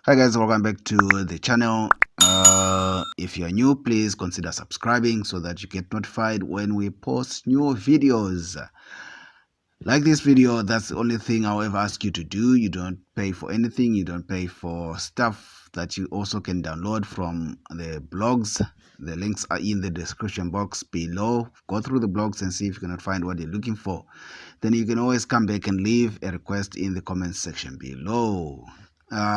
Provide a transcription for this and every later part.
Hi guys, welcome back to the channel. If you are new, please consider subscribing so that you get notified when we post new videos. Like this video, that's the only thing I'll ever ask you to do. You don't pay for anything. You don't pay for stuff that you also can download from the blogs. The links are in the description box below. Go through the blogs and see if you cannot find what you're looking for. Then you can always come back and leave a request in the comment section below.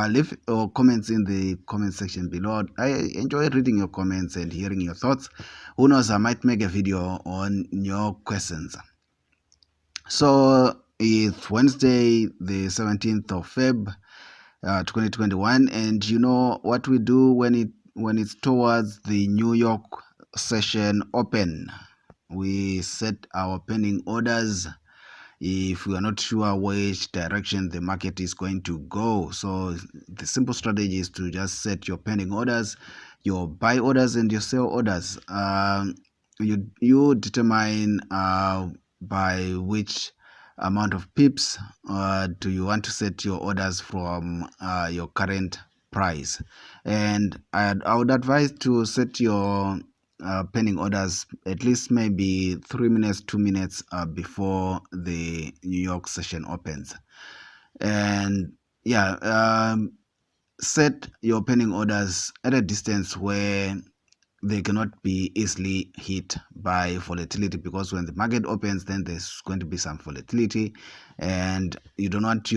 Leave your comments in the comment section below. I enjoy reading your comments and hearing your thoughts. Who knows, I might make a video on your questions. So it's Wednesday, the 17th of Feb, 2021, and you know what we do when it's towards the New York session open. We set our pending orders if we are not sure which direction the market is going to go. So the simple strategy is to just set your pending orders, your buy orders and your sell orders. You determine by which amount of pips do you want to set your orders from your current price. And I would advise to set your pending orders at least maybe 3 minutes, 2 minutes before the New York session opens. And yeah, set your pending orders at a distance where they cannot be easily hit by volatility, because when the market opens, then there's going to be some volatility and you don't want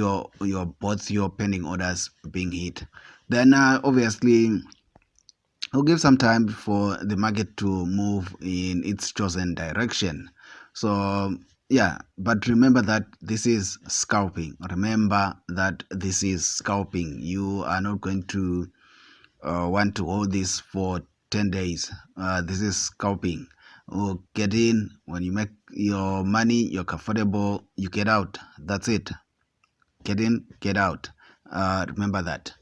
both your pending orders being hit. Then obviously we'll give some time for the market to move in its chosen direction. So yeah, but remember that this is scalping. Remember that this is scalping. You are not going to want to hold this for 10 days. This is scalping. Get in when you make your money, you're comfortable, you get out. That's it. Get in, get out. Remember that.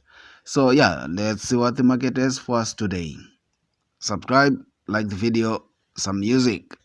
So yeah, let's see what the market is for us today. Subscribe, like the video, some music.